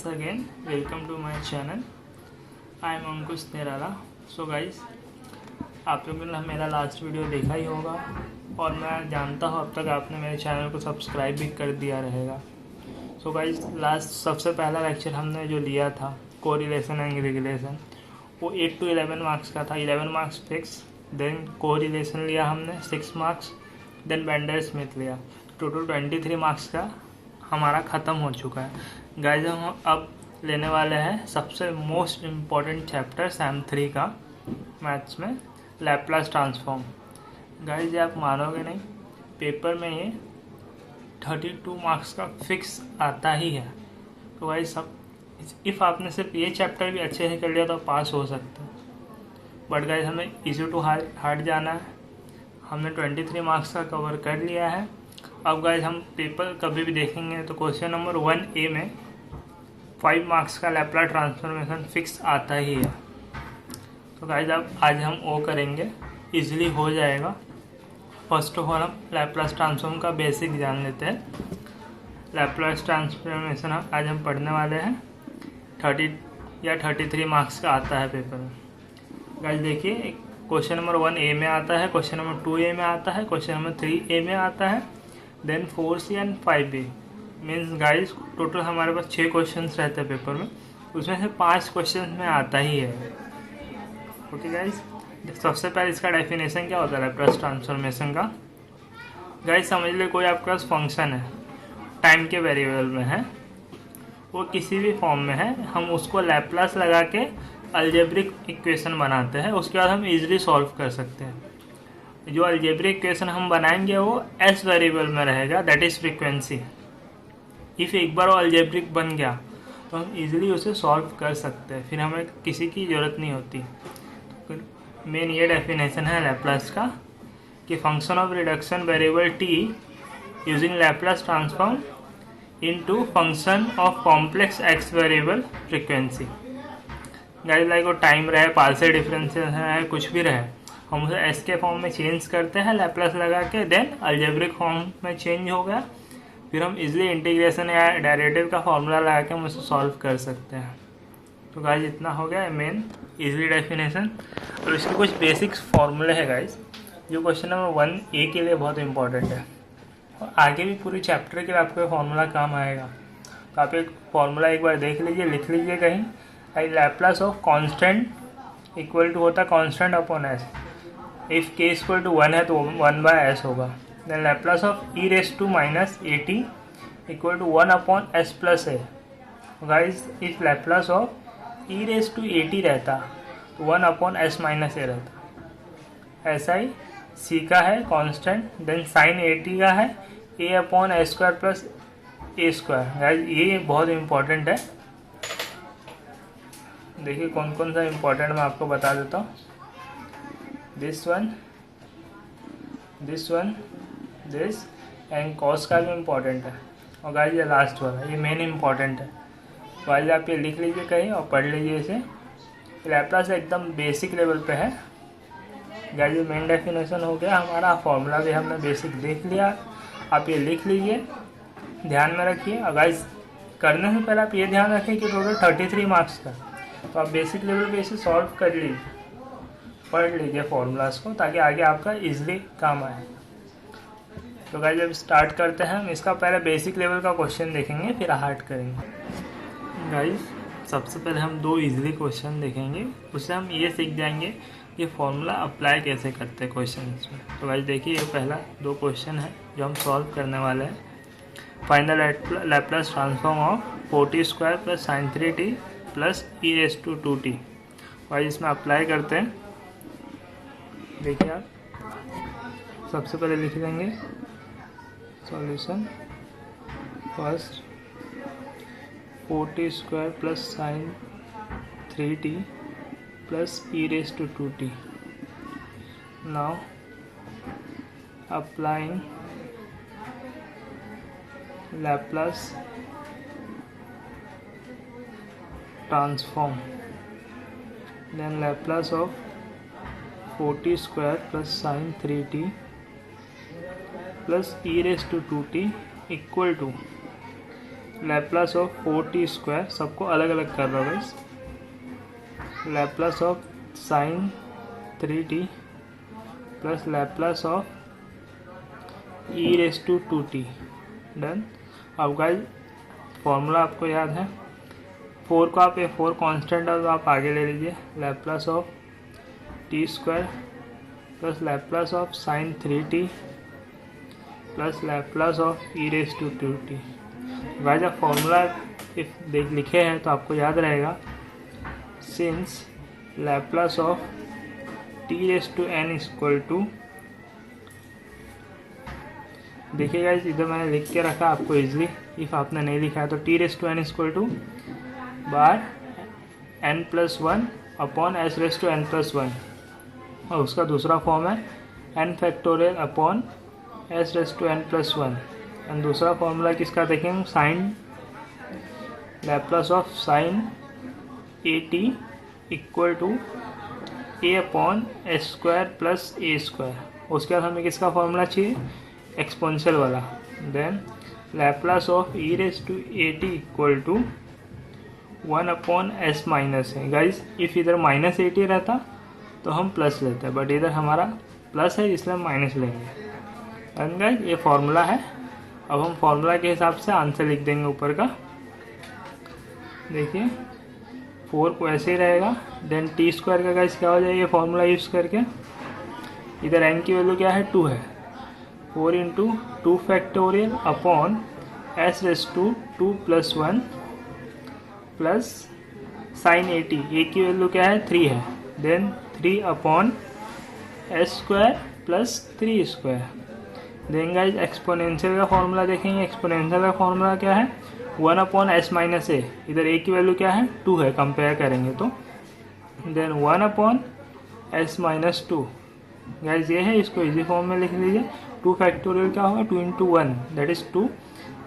once again welcome to my channel. I am Ankush Nirala. So guys, आप लोगों ने मेरा लास्ट वीडियो देखा ही होगा और मैं जानता हूँ अब तक आपने मेरे चैनल को सब्सक्राइब भी कर दिया रहेगा. सो गाइस, लास्ट सबसे पहला लेक्चर हमने जो लिया था कोरिलेशन एंड रिलेशन, वो 8 to 11 मार्क्स का था. 11 मार्क्स फिक्स, देन कोरिलेशन लिया हमने 6 मार्क्स, देन बेंडर स्मिथ लिया. टोटल 23 मार्क्स का हमारा ख़त्म हो चुका है. गाइस, हम अब लेने वाले हैं सबसे मोस्ट इम्पॉर्टेंट चैप्टर सैम 3 का मैथ्स में, लैप्लास ट्रांसफॉर्म. गाइस, ये आप मानोगे नहीं, पेपर में ये 32 मार्क्स का फिक्स आता ही है. तो गाइस, सब इफ़ आपने सिर्फ ये चैप्टर भी अच्छे से कर लिया तो पास हो सकते हैं. बट गाइस, हमें इजी टू हार्ड जाना है. हमने 23 मार्क्स का कवर कर लिया है. अब गाइस, हम पेपर कभी भी देखेंगे तो क्वेश्चन नंबर 1A में 5 मार्क्स का लैप्लास ट्रांसफॉर्मेशन फिक्स आता ही है. तो गाइस, अब आज हम वो करेंगे, इजीली हो जाएगा. फर्स्ट ऑफ ऑल हम लैप्लास ट्रांसफॉर्म का बेसिक जान लेते हैं. लैप्लास ट्रांसफॉर्मेशन आज हम पढ़ने वाले हैं. 30 या 33 मार्क्स का आता है पेपर में. गाइस देखिए, क्वेश्चन नंबर 1A में आता है, क्वेश्चन नंबर 2A में आता है, क्वेश्चन नंबर 3A में आता है, then 4C and 5B. Means guys, total हमारे पास 6 क्वेश्चंस रहते हैं पेपर में, उसमें से 5 क्वेश्चन में आता ही है. ओके गाइस, सबसे पहले इसका डेफिनेशन क्या होता है लैप्लास ट्रांसफॉर्मेशन का. गाइस, समझ लो कोई आपके पास फंक्शन है, टाइम के वेरिएबल में है, वो किसी भी फॉर्म में है, हम उसको लैप्लास लगा के अलजेब्रिक इक्वेशन बनाते हैं. उसके बाद हम इजीली सॉल्व कर सकते हैं. जो अलजेब्रिक इक्वेशन हम बनाएंगे वो एस वेरिएबल में रहेगा, दैट इज़ फ्रीक्वेंसी. इफ़ एक बार वो अलजेब्रिक बन गया तो हम इजीली उसे सॉल्व कर सकते हैं, फिर हमें किसी की ज़रूरत नहीं होती. मेन ये डेफिनेशन है लैप्लास का कि function of reduction variable T using Laplace transform into function of complex x variable frequency. Guys, like वो टाइम रहे, पार्शियल डिफरेंशियल है, कुछ भी रहे, हम उसे एस के फॉर्म में चेंज करते हैं लैप्लास लगा के, देन अलजेब्रिक फॉर्म में चेंज हो गया, फिर हम इजीली इंटीग्रेशन या डेरिवेटिव का फॉर्मूला लगा के हम उसे सॉल्व कर सकते हैं. तो गाइस, इतना हो गया मेन इजीली डेफिनेशन. और इसके कुछ बेसिक्स फॉर्मूले हैं गाइस, जो क्वेश्चन नंबर 1A के लिए बहुत इंपॉर्टेंट है और आगे भी पूरे चैप्टर के लिए आपको फॉर्मूला काम आएगा. तो आप एक फॉर्मूला एक बार देख लीजिए, लिख लीजिए कहीं. Laplace of constant equal to होता है constant upon s. If k equal to 1 है तो 1/s होगा. Then Laplace of e raise to minus AT equal to 1 upon s plus a. Guys, if Laplace of e raise to AT रहता तो 1 upon s minus a रहता. ऐसा ही c का है constant, then sign AT का है a upon s square plus a square. Guys, ये बहुत इंपॉर्टेंट है. देखिए कौन कौन सा इंपॉर्टेंट मैं आपको बता देता हूँ. This one, this and cos का भी इम्पॉर्टेंट है. और गाइस, ये लास्ट वाला, ये मेन इम्पॉर्टेंट है. गाइस, आप ये लिख लीजिए कहीं और पढ़ लीजिए इसे. लैप्लास एकदम बेसिक लेवल पे है. गाइस, ये मेन डेफिनेशन हो गया हमारा, फॉर्मूला भी हमने बेसिक देख लिया. आप ये लिख लीजिए, ध्यान में रखिए. और गाइस, करने से पहले आप ये ध्यान रखें कि टोटल 33 मार्क्स का, तो आप बेसिक लेवल पे इसे सॉल्व कर लीजिए, पढ़ लीजिए फॉर्मूलाज को, ताकि आगे आपका इजीली काम आए. तो गाइस, जब स्टार्ट करते हैं, हम इसका पहले बेसिक लेवल का क्वेश्चन देखेंगे, फिर हार्ड करेंगे. गाइस, सबसे पहले हम 2 इजीली क्वेश्चन देखेंगे, उससे हम ये सीख जाएंगे कि फॉर्मूला अप्लाई कैसे करते हैं क्वेश्चन में. तो गाइस देखिए, ये पहला 2 क्वेश्चन है जो हम सॉल्व करने वाले हैं. Find the Laplace transform of 4t square plus sine 3t plus e raise to 2t. Guys, इसमें अप्लाई करते हैं. देखिए आप सबसे पहले लिख देंगे solution. First 4t square plus sine 3t plus e raise to 2t. Now applying Laplace transform, then Laplace of 4t square plus sine 3t plus e raise to 2t equal to Laplace of 4t² सबको अलग अलग कर रहा हूँ guys. Laplace of sine 3t plus Laplace of e⁻²t। Done. अब guys formula आपको याद है, 4 को आप 4 कांस्टेंट है तो आप आगे ले लीजिए। Laplace of t² plus Laplace of sine 3t plus Laplace of e⁻²t। Guys आप फॉर्मूला देख लिखे हैं तो आपको याद रहेगा, since Laplace of t⁻n equal to, देखिए गाइस इधर मैंने लिख के रखा आपको इजली, इफ़ आपने नहीं लिखा है तो t⁻n equal to bar n+1 upon s⁻n+1, और उसका दूसरा फॉर्म है n factorial upon s⁻n+1। And दूसरा फॉर्मूला किसका देखेंगे, sine Laplace of sine at equal to a upon s² plus a²। उसके बाद हमें किसका फॉर्मूला चाहिए, एक्सपोनेंशियल वाला। Then Laplace of e⁻at equal to 1 upon s minus है। गाइज इफ़ इधर -80 रहता तो हम प्लस लेते हैं, बट इधर हमारा प्लस है इसलिए हम माइनस लेंगे। एंड गाइज ये फॉर्मूला है। अब हम फॉर्मूला के हिसाब से आंसर लिख देंगे ऊपर का। देखिए 4 को ऐसे ही रहेगा, देन t² का गाइज क्या हो जाएगा, ये फॉर्मूला यूज़ करके इधर n की वैल्यू क्या है, 2 है। 4 into 2 factorial upon s⁻² plus 1 plus sine 80, a की वैल्यू क्या है, 3 है। Then 3 upon s² plus 3²। Then guys exponential का फॉर्मूला देखेंगे। एक्सपोनेंशियल का फॉर्मूला क्या है, 1 अपॉन s माइनस ए। इधर a की वैल्यू क्या है, 2 है, कंपेयर करेंगे तो। देन 1 अपॉन s-2 गाइज ये है, इसको इजी फॉर्म में लिख लीजिए। 2 फैक्टोरियल क्या होगा, 2 into 1 that is 2।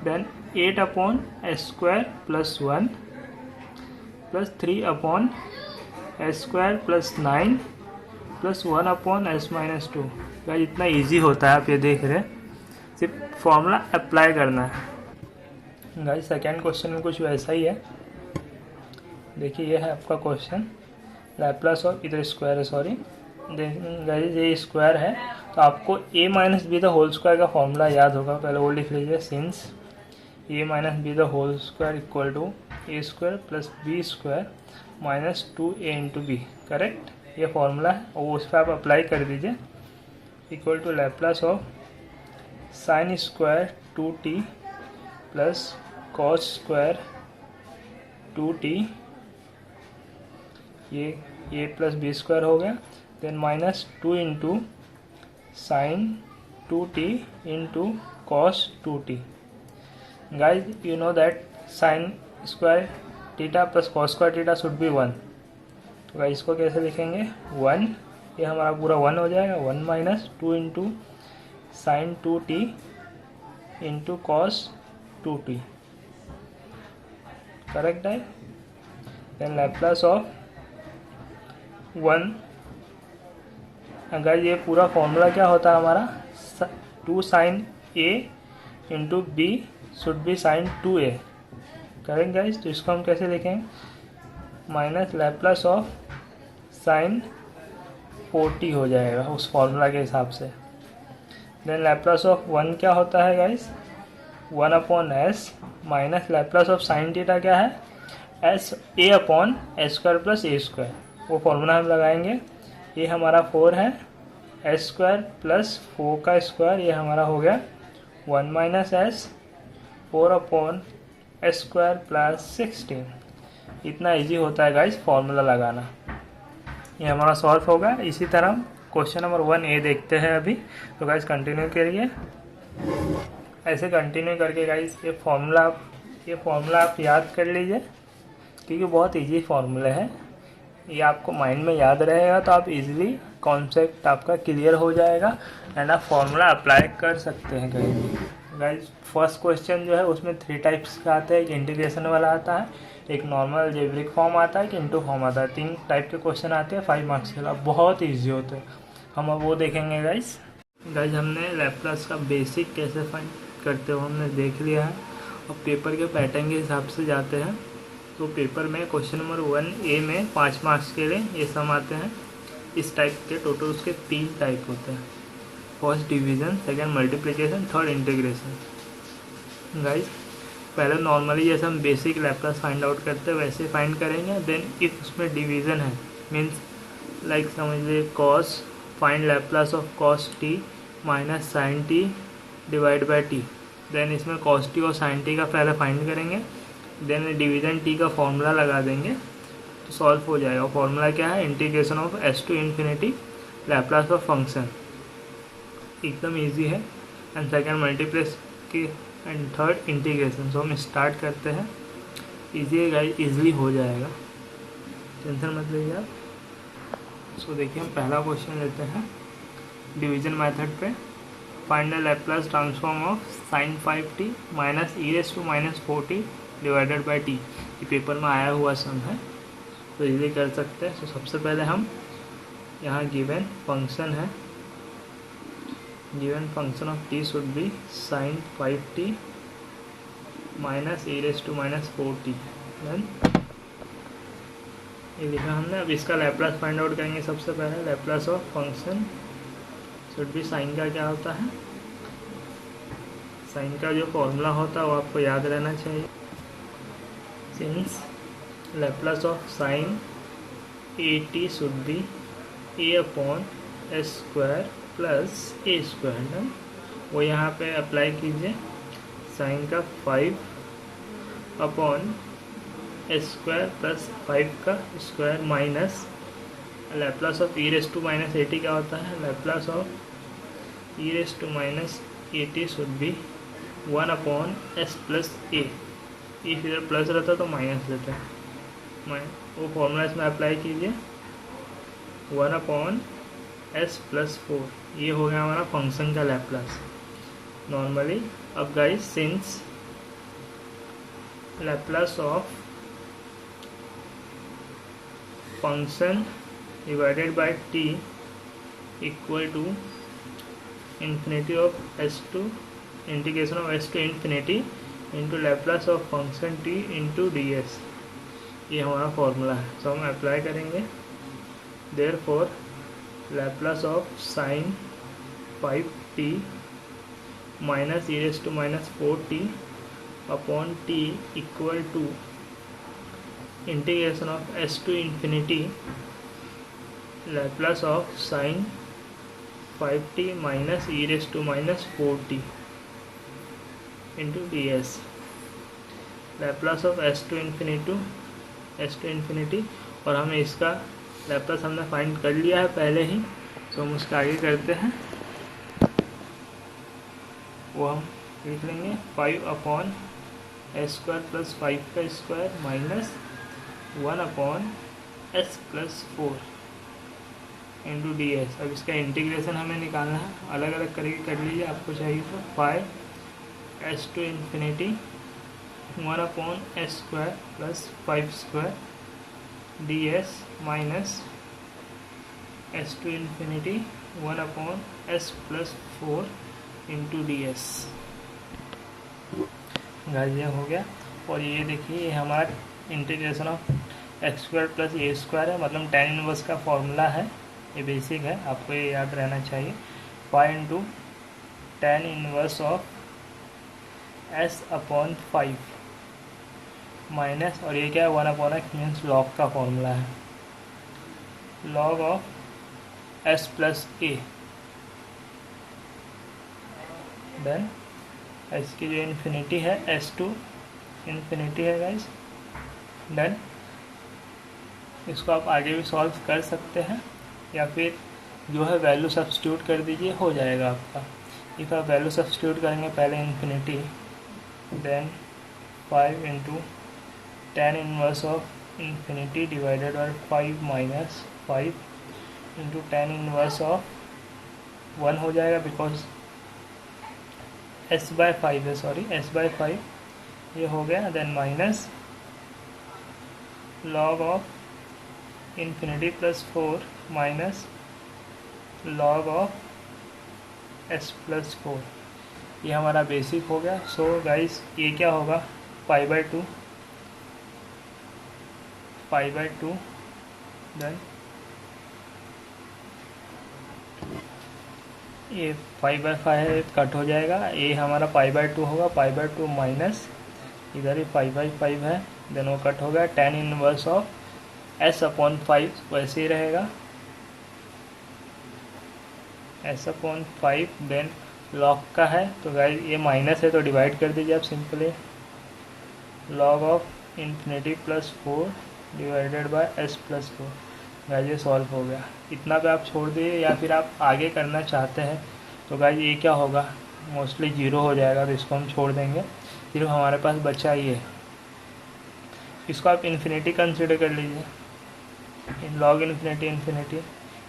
Then 8 upon s² plus 1 plus 3 upon s² plus 9 plus 1 upon s-2। Guys इतना इजी होता है, आप ये देख रहे हैं, सिर्फ फॉर्मूला अप्लाई करना है। गाइज सेकेंड क्वेश्चन में कुछ वैसा ही है। देखिए ये है आपका क्वेश्चन, लैप्लास ऑफ, इधर स्क्वायर है सॉरी, गाइज ये स्क्वायर है तो आपको a minus b the whole square का फॉर्मूला याद होगा, पहले वो लिख लीजिए। Since a minus b the whole square equal to a² plus b² minus 2a into b, correct, ये फॉर्मूला है और उस पर आप अप्लाई कर दीजिए। Equal to Laplace of sine square 2t plus cos square 2t, ये a प्लस b² हो गया। Then minus 2 into sine 2t into cos 2t। Guys you know that sine square theta plus cos square theta should be 1। तो guys इसको कैसे लिखेंगे, 1, ये हमारा पूरा 1 हो जाएगा। 1 minus 2 into sine 2t into cos 2t, correct है। देन लैप्लास ऑफ 1, अगर ये पूरा फॉर्मूला क्या होता है हमारा, 2 sine a into b should be sine 2a, correct guys. तो इसको हम कैसे लिखेंगे, माइनस लैप्लास ऑफ साइन 40 हो जाएगा उस फॉर्मूला के हिसाब से। देन लैप्लास ऑफ 1 क्या होता है guys, 1 upon s minus Laplace of sine theta क्या है, s a upon s² plus a², वो फॉर्मूला हम लगाएंगे। ये हमारा 4 है, s² प्लस 4 का स्क्वायर, ये हमारा हो गया 1 minus s 4 upon s² plus 16। इतना इजी होता है गाइज फॉर्मूला लगाना। ये हमारा सॉल्व होगा। इसी तरह क्वेश्चन नंबर 1a देखते हैं अभी। तो गाइज कंटिन्यू करिए, ऐसे कंटिन्यू करके गाइज ये फॉर्मूला आप याद कर लीजिए, क्योंकि बहुत इजी फॉर्मूला है। ये आपको माइंड में याद रहेगा तो आप इजीली कॉन्सेप्ट आपका क्लियर हो जाएगा एंड आप फॉर्मूला अप्लाई कर सकते हैं कहीं भी। गाइज फर्स्ट क्वेश्चन जो है उसमें 3 टाइप्स का आता है, एक इंटीग्रेशन वाला आता है, एक नॉर्मल अलजेब्रिक फॉर्म आता है, एक इनटू फॉर्म आता है। 3 टाइप के क्वेश्चन आते हैं 5 मार्क्स के लिए, बहुत ईजी होते हैं। हम अब वो देखेंगे गाइज। हमने लैप्लास का बेसिक कैसे फाइंड करते हो हमने देख लिया है, अब पेपर के पैटर्न के हिसाब से जाते हैं। तो पेपर में क्वेश्चन नंबर 1A में 5 मार्क्स के लिए ये सम आते हैं। इस टाइप के टोटल उसके 3 टाइप होते हैं, first division, second multiplication, third integration. Guys पहले नॉर्मली जैसे हम बेसिक लैप्लास फाइंड आउट करते हैं वैसे फाइंड करेंगे। देन इफ उसमें डिवीज़न है, मीन्स लाइक समझ लीजिए cos, find Laplace of cos t minus sine t divide by t. Then इसमें कॉस टी और साइन टी का पहले फाइंड करेंगे, देन डिवीज़न टी का फॉर्मूला लगा देंगे तो सॉल्व हो जाएगा। फॉर्मूला क्या है, integration of s to infinity Laplace of function, एकदम इजी है। एंड सेकेंड मल्टीप्लेस की एंड थर्ड इंटीग्रेशन। सो हम स्टार्ट करते हैं, इजी है गाइस, इजीली हो जाएगा, टेंशन मत लीजिए आप। सो देखिए हम पहला क्वेश्चन लेते हैं डिवीजन मेथड पे। Find the Laplace transform of sine 5t minus e raise to minus 4t divided by t. ये पेपर में आया हुआ सम है तो इजीली कर सकते हैं। तो सबसे पहले हम यहाँ गिवन फंक्शन है, given function of t should be sine 5t minus e raise to minus 4t। देन ये लिखा हमने। अब इसका लैप्लास फाइंड आउट करेंगे। सबसे पहले Laplace of function should be, साइन का क्या होता है, साइन का जो फॉर्मूला होता है वो आपको याद रहना चाहिए। Since Laplace of sign A T should be A upon s square plus a square, ना वो यहाँ पे अप्लाई कीजिए। साइन का 5 अपॉन एस स्क्वायर प्लस 5 का square minus Laplace of e raise to minus 80 क्या होता है, Laplace of e raise to minus 80 should be 1 upon s plus a. If इधर प्लस रहता तो माइनस रहता है, वो फॉर्मूला इसमें अप्लाई कीजिए। 1 अपॉन एस प्लस 4, ये हो गया हमारा फंक्शन का लैप्लास नॉर्मली। अब guys since Laplace of function divided by t equal to infinity of s to integration of s to infinity into Laplace of function t into ds, ये हमारा formula है। तो हम अप्लाई करेंगे। therefore Laplace of sin 5t minus e raised to minus 4t upon t equal to integration of s to infinity Laplace of sin 5t minus e raised to minus 4t into ds। Laplace of s to infinity और हमें इसका Laplace हमने find कर लिया है पहले ही, तो हम उसका आगे करते हैं। वो हम लिख लेंगे 5 अपॉन एस स्क्वायर प्लस 5 का square minus 1 upon s plus 4 into d S. अब इसका इंटीग्रेशन हमें निकालना है, अलग अलग करके कर लीजिए आपको चाहिए तो। 5 s to infinity 1 upon s square plus 5 square d s minus s to infinity 1 upon s plus 4 into d s. Guys हो गया। और ये देखिए ये हमारा integration of x square plus a square है, मतलब tan इनवर्स का फॉर्मूला है। ये बेसिक है, आपको ये याद रहना चाहिए। 5 into tan inverse of s upon 5 minus, और ये क्या है 1 अपॉन एक्स मीन्स लॉग का फॉर्मूला है, log of s plus a. Then इसकी जो इन्फिनिटी है s टू इन्फिनिटी है गाइस। देन इसको आप आगे भी सॉल्व कर सकते हैं या फिर जो है वैल्यू सब्स्टिट्यूट कर दीजिए, हो जाएगा आपका। इफ आप वैल्यू सब्स्टिट्यूट करेंगे पहले infinity, then 5 into tan inverse of infinity divided by 5 minus 5 into tan inverse of 1 हो जाएगा, बिकॉज s बाय 5 है, सॉरी s बाय 5 ये हो गया। Then minus log of infinity plus 4 minus log of s plus 4। ये हमारा basic हो गया। सो गाइस ये क्या होगा, π/2 देन ये 5/5 कट हो जाएगा, ये हमारा π/2 होगा, π/2 माइनस इधर ही 5/5 है, देन वो कट हो गया, tan इनवर्स ऑफ s/5 वैसे ही रहेगा, s/5 देन log का है तो गाइस ये माइनस है तो डिवाइड कर दीजिए आप simply, log of infinity +4 divided by s+4। Guys ये सॉल्व हो गया। इतना पे आप छोड़ दीजिए, या फिर आप आगे करना चाहते हैं तो गाइस ये क्या होगा, मोस्टली 0 हो जाएगा तो इसको हम छोड़ देंगे, सिर्फ हमारे पास बचा ये, इसको आप इन्फिनिटी कंसिडर कर लीजिए, log इन्फिनिटी,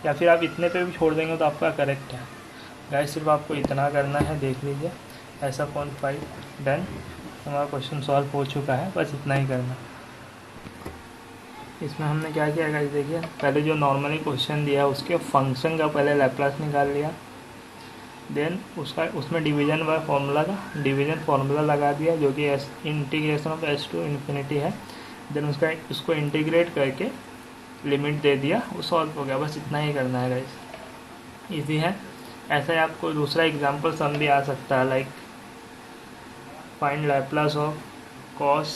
या फिर आप इतने पे भी छोड़ देंगे तो आपका करेक्ट है। गाइस सिर्फ आपको इतना करना है, देख लीजिए s/5 डन, हमारा क्वेश्चन सॉल्व हो चुका है, बस इतना ही करना। इसमें हमने क्या किया गाइस, देखिए पहले जो नॉर्मली क्वेश्चन दिया है उसके फंक्शन का पहले लैप्लास निकाल लिया, देन उसमें डिवीजन बाय फार्मूला का डिवीजन फार्मूला लगा दिया जो कि integration of s to infinity है, देन उसको इंटीग्रेट करके लिमिट दे दिया, वो सॉल्व हो गया। बस इतना ही करना है गाइस, इजी है। ऐसा ही आपको दूसरा एग्जांपल सम भी आ सकता है, like find Laplace of cos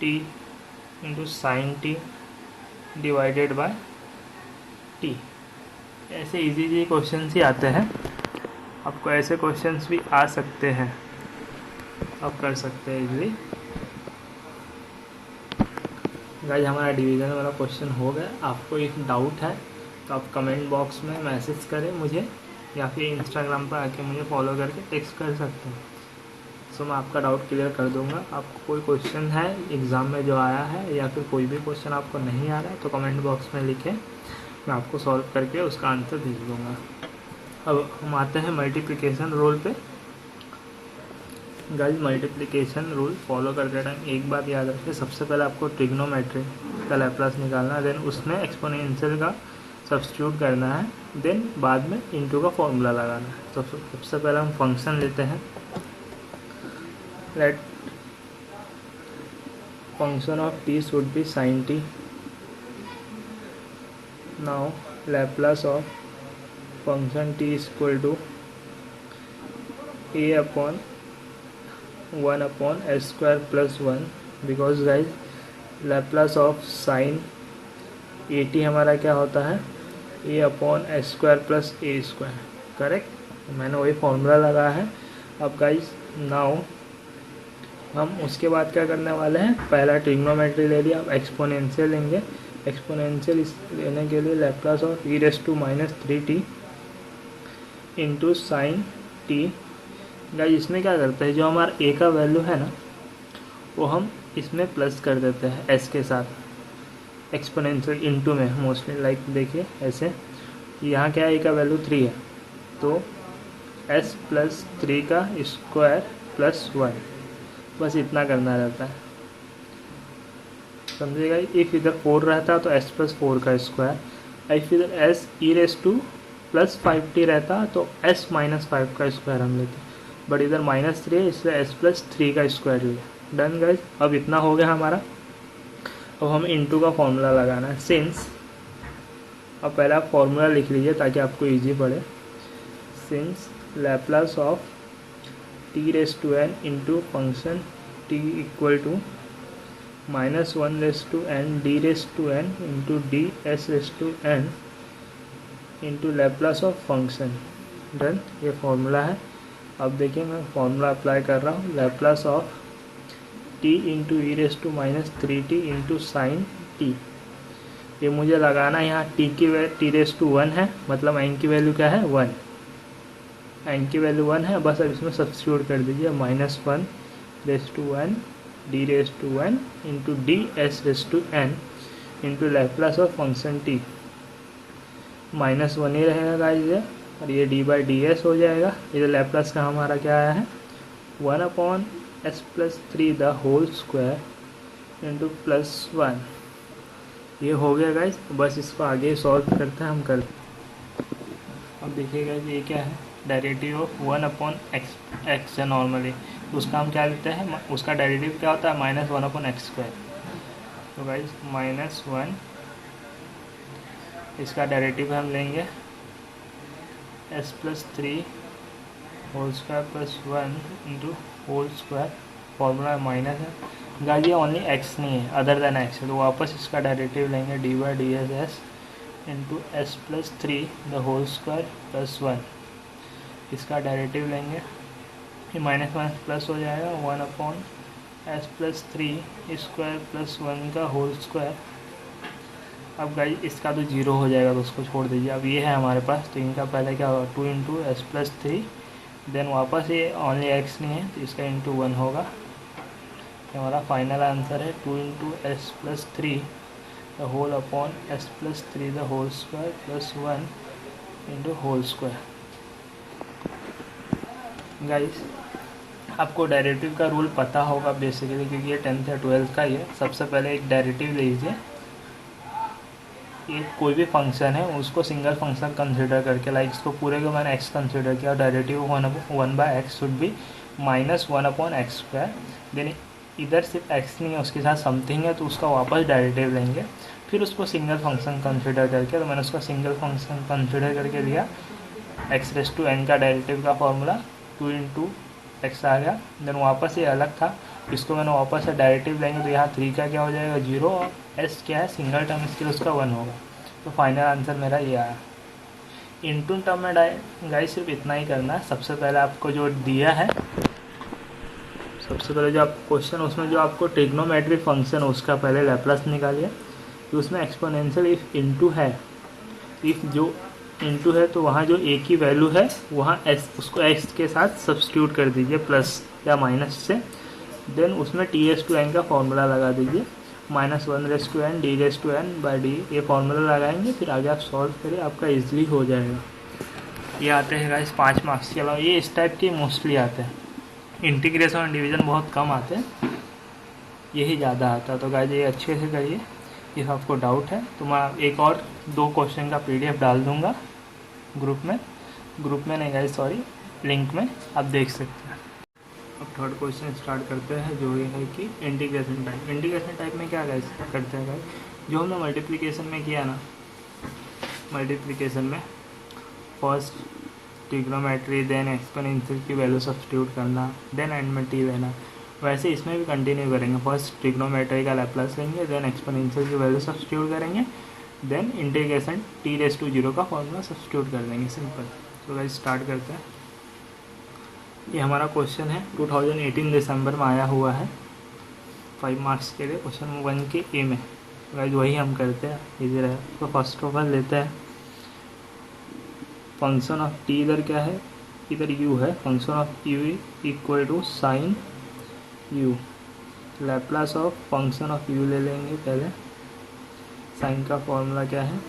t into sine t divided by t। ऐसे इजी क्वेश्चंस ही आते हैं, आपको ऐसे क्वेश्चंस भी आ सकते हैं, आप कर सकते हैं इजीली। गाइस हमारा डिवीज़न वाला क्वेश्चन हो गया। आपको एक डाउट है तो आप कमेंट बॉक्स में मैसेज करें मुझे, या फिर इंस्टाग्राम पर आके मुझे फॉलो करके टेक्स्ट कर सकते हैं, सो मैं आपका डाउट क्लियर कर दूंगा। आपको कोई क्वेश्चन है एग्ज़ाम में जो आया है, या फिर कोई भी क्वेश्चन आपको नहीं आ रहा है तो कमेंट बॉक्स में लिखें, मैं आपको सॉल्व करके उसका आंसर भेज दूँगा। अब हम आते हैं मल्टीप्लिकेशन रूल पे। गाइस मल्टीप्लिकेशन रूल फॉलो करते टाइम एक बात याद रखिए, सबसे पहले आपको ट्रिग्नोमेट्री का लैप्लास निकालना है, देन उसमें एक्सपोनेंशियल का सब्स्टिट्यूट करना है, देन बाद में इनटू का फॉर्मूला लगाना है। तो सबसे पहले हम फंक्शन लेते हैं, let function of t should be sin t। Now Laplace of function t is equal to a/1/s² + 1, because guys Laplace of sine at हमारा क्या होता है, a/s² + a², करेक्ट। मैंने वही फॉर्मूला लगाया है। अब गाइज नाउ हम उसके बाद क्या करने वाले हैं, पहला ट्रिग्नोमेट्री ले लिया, अब एक्सपोनेंशियल लेंगे। एक्सपोनेंशियल लेने के लिए Laplace of e⁻³ into sine t। Guys इसमें क्या करते हैं, जो हमारा a का वैल्यू है ना वो हम इसमें प्लस कर देते हैं s के साथ, एक्सपोनेंशियल इनटू में मोस्टली, लाइक देखिए ऐसे, यहाँ क्या है a का वैल्यू 3 है तो s + 3 का स्क्वायर + 1, बस इतना करना रहता है, समझिएगा। इफ़ इधर 4 रहता तो s + 4 का स्क्वायर, इफ इधर s e⁻⁵t रहता तो s - 5 का स्क्वायर हम लेते, बट इधर -3 है इसलिए s + 3 का स्क्वायर लिया। डन गाइज, अब इतना हो गया हमारा। अब हम इनटू का फॉर्मूला लगाना है, सिंस, अब पहले आप फॉर्मूला लिख लीजिए ताकि आपको इजी पड़े। Since Laplace of t⁻n into function t equal to -1/n d⁻n into ds⁻n into Laplace of function. Done, ये फॉर्मूला है। अब देखिए मैं फॉर्मूला अप्लाई कर रहा हूँ, Laplace of t into e⁻³ into sine t। ये मुझे लगाना है, यहाँ t⁻1 है, मतलब n की वैल्यू क्या है 1, n की वैल्यू 1 है, बस अब इसमें सब्स्टिट्यूट कर दीजिए, -1/n d⁻n into ds⁻n into Laplace of function t। -1 ही रहेगा गाइस, और ये d/ds हो जाएगा। इधर लैप्लास का हमारा क्या आया है, 1/s + 3 the whole square into +1। ये हो गया गाइस, बस इसको आगे सॉल्व करते हैं हम करते। अब देखिए गाइस ये क्या है, डेरिवेटिव ऑफ 1/x है नॉर्मली, तो उसका हम क्या लेते हैं, उसका डेरिवेटिव क्या होता है -1/x²। तो गाइस -1 इसका डेरिवेटिव हम लेंगे s+3 whole square plus 1 into whole square, formula minus है गाइस, ये ओनली x नहीं है, अदर देन x है, तो वापस इसका डेरिवेटिव लेंगे dy/ds into s+3 the whole square plus 1, इसका डेरिवेटिव लेंगे, ये माइनस माइनस प्लस हो जाएगा 1/s+3 स्क्वायर प्लस 1 का होल स्क्वायर। अब गाइस इसका तो जीरो हो जाएगा, तो उसको छोड़ दीजिए। अब ये है हमारे पास, तो इनका पहले क्या होगा 2 इंटू s+3, देन वापस ये ओनली x नहीं है तो इसका इंटू 1 होगा। ये हमारा फाइनल आंसर है 2 into s+3 the whole upon s+3 the whole square plus 1 into whole square. Guys आपको डेरिवेटिव का रूल पता होगा बेसिकली, क्योंकि ये 10th या 12th का ही है। सबसे पहले एक डेरिवेटिव लीजिए, ये कोई भी फंक्शन है उसको सिंगल फंक्शन कंसिडर करके, लाइक इसको पूरे को मैंने x कंसिडर किया, derivative 1/x should be -1/x²। Then इधर सिर्फ x नहीं है, उसके साथ समथिंग है, तो उसका वापस डेरिवेटिव लेंगे, फिर उसको सिंगल फंक्शन कंसिडर करके, तो मैंने उसका सिंगल फंक्शन कंसिडर करके लिया, x⁻n का डेरिवेटिव का फॉर्मूला 2 इंटू x आ गया। देन वापस ये अलग था, इसको मैंने वापस से डेरिवेटिव लेंगे, तो यहाँ 3 का क्या हो जाएगा 0, और s क्या है सिंगल टर्म, इसके लिए उसका 1 होगा। तो फाइनल आंसर मेरा ये आया। इनटू टर्म में गाइस सिर्फ इतना ही करना है। सबसे पहले आपको जो दिया है, सबसे पहले जो आप क्वेश्चन, उसमें जो आपको ट्रिग्नोमेट्रिक फंक्शन है उसका पहले लैप्लास निकालिए, तो उसमें एक्सपोनेंशियल इफ इनटू है, इफ जो इनटू है तो वहाँ जो a की वैल्यू है वहाँ s, उसको x के साथ सब्स्टिट्यूट कर दीजिए प्लस या माइनस से। देन उसमें t⁻n का फॉर्मूला लगा दीजिए, -1/n d/n/d, ये फॉर्मूला लगाएंगे, फिर आगे आप सॉल्व करिए, आपका इजीली हो जाएगा। ये आते हैं गाइस 5 मार्क्स के अलावा, ये इस टाइप के मोस्टली आते हैं, इंटीग्रेशन और डिवीज़न बहुत कम आते हैं, यही ज़्यादा आता है। तो गाइस ये अच्छे से करिए। इफ़ आपको डाउट है तो मैं एक और 2 क्वेश्चन का PDF डाल दूँगा ग्रुप में नहीं गाइस सॉरी, लिंक में, आप देख सकते हैं। अब थर्ड क्वेश्चन स्टार्ट करते हैं, जो ये है कि इंटीग्रेशन टाइप। इंटीग्रेशन टाइप में क्या गाइस करते हैं गाइस, जो हमने मल्टीप्लिकेशन में किया ना, मल्टीप्लिकेशन में फर्स्ट ट्रिग्नोमेट्री, देन एक्सपोनेंशियल की वैल्यू सब्स्टिट्यूट करना, देन एंड में t लेना, वैसे इसमें भी कंटिन्यू करेंगे। फर्स्ट ट्रिग्नोमेट्री का लैप्लास लेंगे, देन एक्सपोनेंशियल की वैल्यू सब्स्टिट्यूट करेंगे, देन इंटीग्रेशन t⁻0 का फॉर्मूला सब्स्टिट्यूट कर देंगे, सिंपल। तो गाइस स्टार्ट करते हैं। ये हमारा क्वेश्चन है 2018 दिसंबर में आया हुआ है, 5 मार्क्स के लिए, क्वेश्चन 1 के ए में। गाइस वही हम करते हैं, इजी रहे। तो फर्स्ट ऑफ ऑल लेते हैं फंक्शन ऑफ t, इधर क्या है, इधर u है, function of u equal to sine u, Laplace of function of u ले लेंगे पहले। साइन का फॉर्मूला क्या है,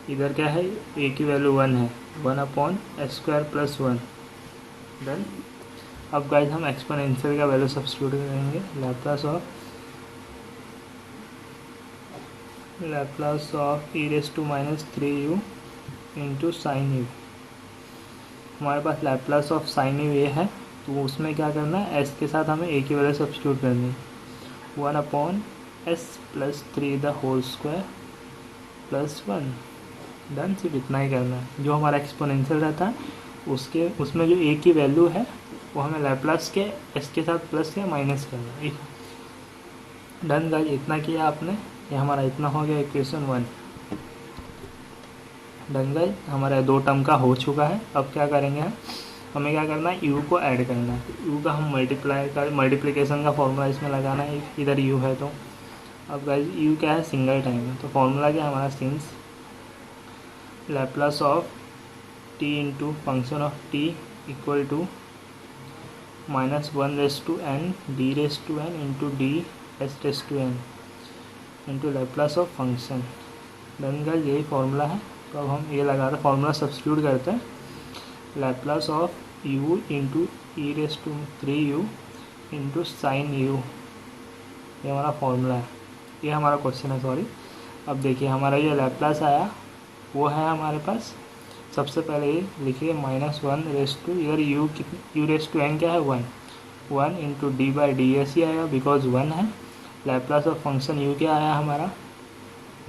इधर क्या है, a की वैल्यू 1 है, 1/s² प्लस 1। देन अब गाइस हम एक्सपोनेंशियल का वैल्यू सब्स्टिट्यूट करेंगे, Laplace of e⁻³ into sign u। हमारे पास लैप्लास ऑफ साइन u ये है, तो उसमें क्या करना है, s के साथ हमें a की वैल्यू सब्स्टिट्यूट करनी है, 1/s+3 the whole square plus 1। Done, सिर्फ इतना ही करना है। जो हमारा एक्सपोनेंशियल रहता है उसमें जो a की वैल्यू है वो हमें लैप्लास के s के साथ प्लस या माइनस करना है। डन गाइस, इतना किया आपने, ये हमारा इतना हो गया इक्वेशन 1। डन गाइस, हमारा 2 टर्म का हो चुका है। अब क्या करेंगे, हमें क्या करना है, u को ऐड करना है। u का हम मल्टीप्लिकेशन का फॉर्मूला इसमें लगाना है, इधर u है तो। अब गाइस u क्या है, सिंगल टाइम है, तो फॉर्मूला क्या है हमारा, since Laplace of t into function of t equal to -1/n d/n into ds/n into Laplace of function. Done guys, यही फॉर्मूला है। तो अब हम ये लगाते हैं, फॉर्मूला सब्स्टिट्यूट करते हैं, Laplace of u into e⁻³ into sign u, ये हमारा फॉर्मूला है, ये हमारा क्वेश्चन है, सॉरी। अब देखिए हमारा ये लैप्लास आया, वो है हमारे पास सबसे पहले ये लिखिए -1 रेस टू, इधर यू रेस टू एन क्या है 1, 1 into D by D S ही आएगा बिकॉज 1 है। लैप्लास ऑफ फंक्शन यू क्या आया हमारा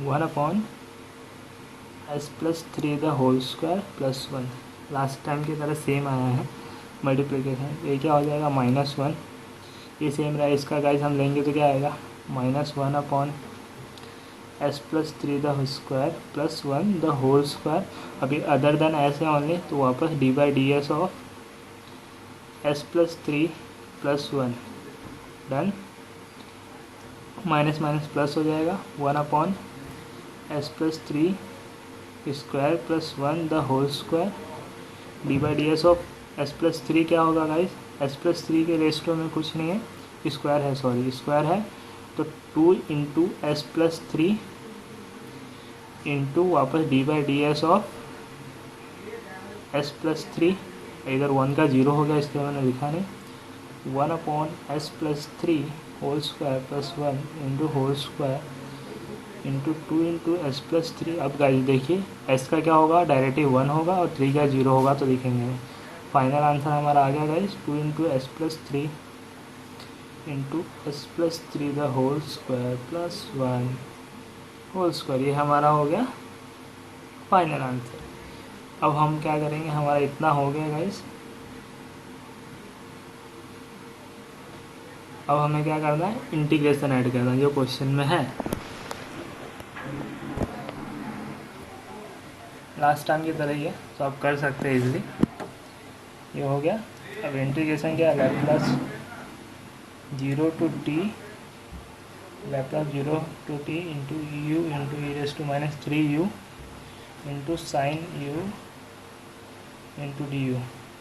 1 upon s plus 3 the whole square plus 1। Last time की तरह सेम आया है मल्टीप्लिकेशन। ये क्या हो जाएगा -1, ये सेम रहा। इसका गाइस हम लेंगे तो क्या आएगा -1 upon s plus 3 the square plus 1 the whole square. अभी अदर देन एस है ओनली तो वापस d by D s of s plus 3 plus 1 done. Minus minus plus हो जाएगा 1 upon s plus 3 square plus 1 the whole square d by D s of s plus 3 क्या होगा guys, S plus 3 के resto में कुछ नहीं है, square है, सॉरी स्क्वायर है, तो 2 इंटू एस प्लस 3 इंटू वापस d by D s of s plus 3। इधर 1 का 0 हो गया इसलिए मैंने लिखा नहीं। 1 upon s plus 3 whole square plus 1 into whole square into 2 into s plus 3। अब गाइस देखिए एस का क्या होगा डायरेक्टिव 1 होगा और 3 का 0 होगा तो लिखेंगे। फाइनल आंसर हमारा आ गया guys 2 into s plus 3 into s plus 3 the whole square plus 1 whole square. ये हमारा हो गया फाइनल आंसर। अब हम क्या करेंगे, हमारा इतना हो गया गाइस। अब हमें क्या करना है, इंटीग्रेशन ऐड करना है जो क्वेश्चन में है। लास्ट टाइम की तरह ही है तो आप कर सकते हैं इजीली। ये हो गया। अब इंटीग्रेशन क्या है, Laplace 0 to t Laplace 0 to t into u into e raise to minus 3u into sine u into d u.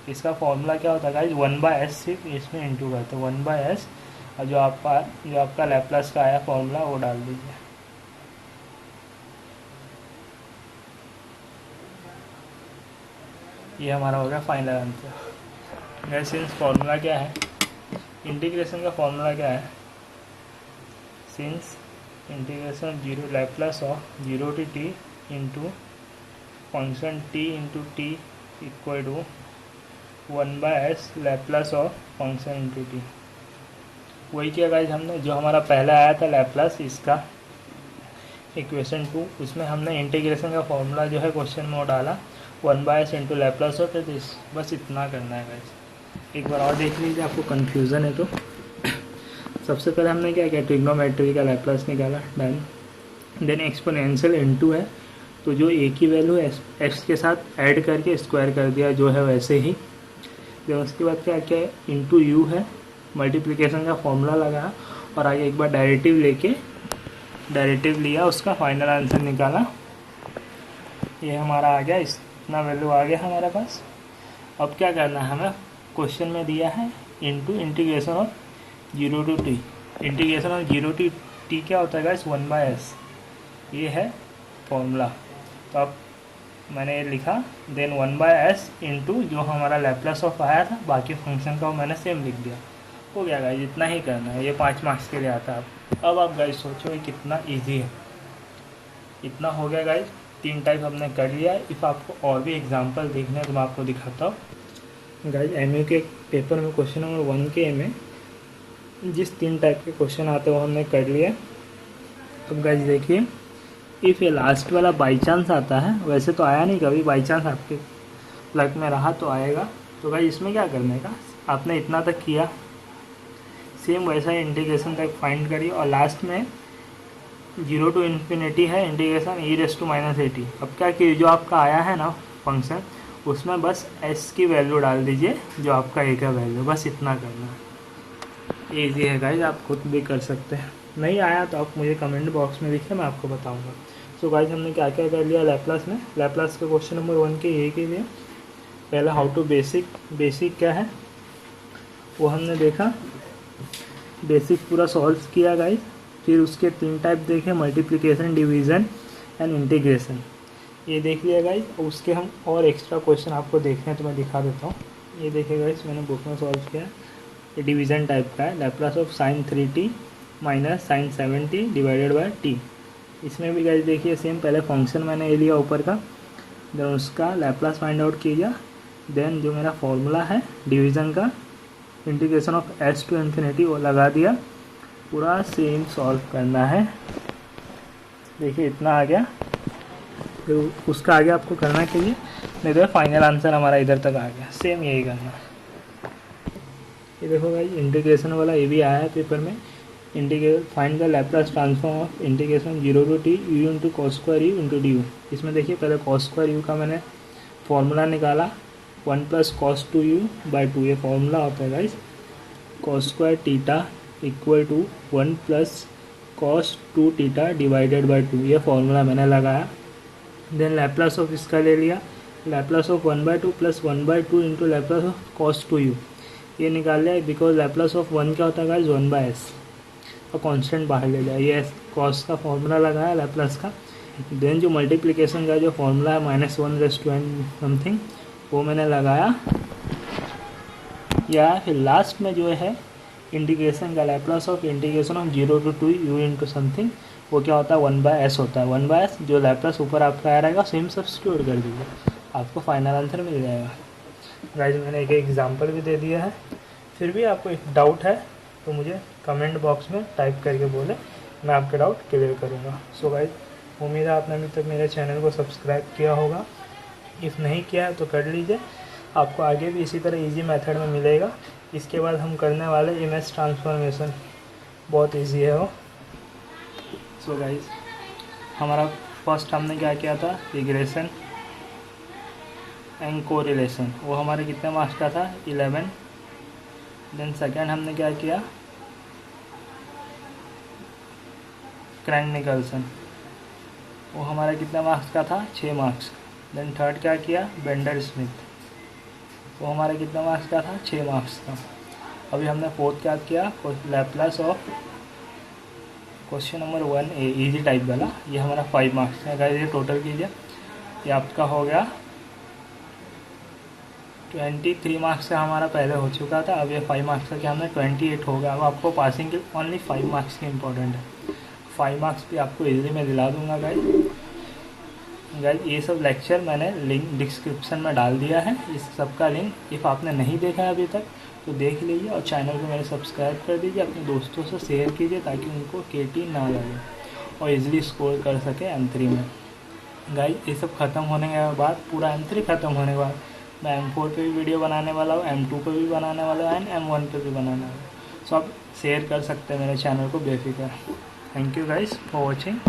इसका फॉर्मूला क्या होता है गाइस 1/s, सिर्फ इसमें इंटू करते हैं 1/s और जो आपका लैप्लास का आया फॉर्मूला वो डाल दीजिए। ये हमारा हो गया फाइनल आंसर। वैसे इस फॉर्मूला क्या है, इंटीग्रेशन का फॉर्मूला क्या है, since integration 0 Laplace of 0 to t into function t into t equal to 1/s Laplace of function into t. वही किया गाइस हमने, जो हमारा पहला आया था लैप्लास इसका इक्वेशन 2, उसमें हमने इंटीग्रेशन का फॉर्मूला जो है क्वेश्चन में वो डाला 1/s into Laplace of this. बस इतना करना है गाइस। एक बार और देख लीजिए, आपको कन्फ्यूज़न है तो। सबसे पहले हमने क्या किया, ट्रिग्नोमेट्री का लैप्लास निकाला, डन। देन एक्सपोनेंशियल इनटू है तो जो एक ही वैल्यू एक्स के साथ ऐड करके स्क्वायर कर दिया जो है वैसे ही। देन उसके बाद क्या क्या है, इंटू यू है, मल्टीप्लिकेशन का फॉर्मूला लगाया और आगे एक बार डायरेक्टिव लिया, उसका फाइनल आंसर निकाला। ये हमारा आ गया, इतना वैल्यू आ गया हमारे पास। अब क्या करना है, हमें क्वेश्चन में दिया है into integration of 0 to t. Integration of 0 to t क्या होता है गाइस 1/s, ये है फॉर्मूला। तो अब मैंने ये लिखा, देन 1/s इंटू जो हमारा लैप्लास ऑफ आया था बाकी फंक्शन का वो मैंने सेम लिख दिया। हो गया गाइस, इतना ही करना है, ये 5 मार्क्स के लिए आता है। अब आप गाइस सोचो ये कितना इजी है। इतना हो गया गाइस, 3 टाइप हमने कर लिया है। इफ़ आपको और भी एग्जांपल देखना है तो मैं आपको दिखाता हूँ। गाइस एमयू के पेपर में क्वेश्चन नंबर 1 के में जिस 3 टाइप के क्वेश्चन आते हैं वो हमने कर लिया। अब गाइस देखिए, इफ़ ये लास्ट वाला बाई चांस आता है, वैसे तो आया नहीं कभी, बाई चांस आपके लक में रहा तो आएगा। तो गाइस इसमें क्या करने का, आपने इतना तक किया, सेम वैसा ही इंटीग्रेशन तक फाइंड करिए और लास्ट में 0 टू इन्फिनिटी है integration e raise to minus 80। अब क्या कि जो आपका आया है ना फंक्शन, उसमें बस s की वैल्यू डाल दीजिए जो आपका a का वैल्यू, बस इतना करना है। ईजी है गाइज, आप खुद भी कर सकते हैं। नहीं आया तो आप मुझे कमेंट बॉक्स में लिखिए, मैं आपको बताऊंगा। सो गाइज हमने क्या क्या कर लिया लैप्लास में। लैप्लास के क्वेश्चन नंबर 1 के ये के लिए पहला हाउ टू बेसिक क्या है वो हमने देखा, बेसिक पूरा सॉल्व किया गाइज। फिर उसके 3 टाइप देखे, मल्टीप्लिकेशन, डिवीज़न एंड इंटीग्रेशन, ये देख लिया गाइज। उसके हम और एक्स्ट्रा क्वेश्चन आपको देखने हैं तो मैं दिखा देता हूँ। ये देखिए गाइज, मैंने बुक में सॉल्व किया। ये डिवीज़न टाइप का है, Laplace of sine 3t minus sine 7t divided by t। इसमें भी गाइज देखिए सेम, पहले फंक्शन मैंने ये लिया ऊपर का, देन उसका लैप्लास फाइंड आउट किया। देन जो मेरा फॉर्मूला है डिवीज़न का, integration of H two infinity, वो लगा दिया। पूरा सेम सॉल्व करना है। देखिए इतना आ गया, फिर उसका आगे आपको करना चाहिए, नहीं तो फाइनल आंसर हमारा इधर तक आ गया। सेम यही करना। ये देखो भाई इंटीग्रेशन वाला ये भी आया है पेपर में। Integrate find the Laplace transform of integration 0 to t u into cos square you into d you. इसमें देखिए पहले कॉस स्क्वायर यू का मैंने फॉर्मूला निकाला, 1 + cos 2u/2, ये फॉर्मूला होता है guys. cos square theta equal to 1 + cos 2 theta divided by 2, ये फॉर्मूला मैंने लगाया। देन लैप्लास ऑफ इसका ले लिया, Laplace of 1/2 + 1/2 into Laplace of cos 2u, ये निकाल लिया। बिकॉज लैप्लास ऑफ 1 क्या होता है गाइस, 1/s, और कांस्टेंट बाहर ले जाए। ये cos का फॉर्मूला लगाया लैप्लास का। देन जो मल्टीप्लिकेशन का जो फॉर्मूला है -1/n समथिंग, वो मैंने लगाया। या फिर लास्ट में जो है इंटीग्रेशन का Laplace of integration of 0 to 2 u into something, वो क्या होता है 1/s होता है। 1/s जो लैप्लास ऊपर आपका आ रहेगा सेम सब्स्टिट्यूट कर दीजिए, आपको फाइनल आंसर मिल जाएगा। गाइस मैंने एक एग्जांपल भी दे दिया है। फिर भी आपको एक डाउट है तो मुझे कमेंट बॉक्स में टाइप करके बोले, मैं आपके डाउट क्लियर करूँगा। सो गाइस उम्मीद है आपने अभी तक मेरे चैनल को सब्सक्राइब किया होगा। इफ़ नहीं किया है तो कर लीजिए, आपको आगे भी इसी तरह इजी मेथड में मिलेगा। इसके बाद हम करने वाले इमेज ट्रांसफॉर्मेशन, बहुत इजी है वो। सो गाइस हमारा फर्स्ट हमने क्या किया था, रिग्रेशन एंड कोरिलेशन, वो हमारे कितने मार्क्स का था, 11। देन सेकेंड हमने क्या किया, क्रैंक-निकल्सन, वो हमारा कितने मार्क्स का था, 6 मार्क्स। देन थर्ड क्या किया, बेंडर-स्मिथ, वो हमारे कितने मार्क्स का था, 6 मार्क्स का। अभी हमने फोर्थ क्या किया, Laplace of question number 1A easy type वाला, ये हमारा 5 मार्क्स का। गाइस ये टोटल कीजिए, ये आपका हो गया 23 मार्क्स का हमारा पहले हो चुका था। अब ये 5 मार्क्स का क्या हमने 28 हो गया। अब आपको पासिंग के ओनली 5 मार्क्स की इंपॉर्टेंट है। 5 मार्क्स भी आपको इजीली मैं दिला दूंगा गाइस। ये सब लेक्चर मैंने लिंक डिस्क्रिप्शन में डाल दिया है, इस सब का लिंक इफ़ आपने नहीं देखा है अभी तक तो देख लीजिए, और चैनल को मेरे सब्सक्राइब कर दीजिए, अपने दोस्तों से शेयर कीजिए ताकि उनको KT ना लगे और इजीली स्कोर कर सके M3 में। गाइस ये सब ख़त्म होने के बाद, पूरा M3 ख़त्म होने के बाद मैं M4 पे भी वीडियो बनाने वाला हूँ, M2 पे भी बनाने वाला हूँ एंड M1 पे भी बनाने वाला हूँ। सो आप शेयर कर सकते हैं मेरे चैनल को बेफिक्र। Thank you guys for watching.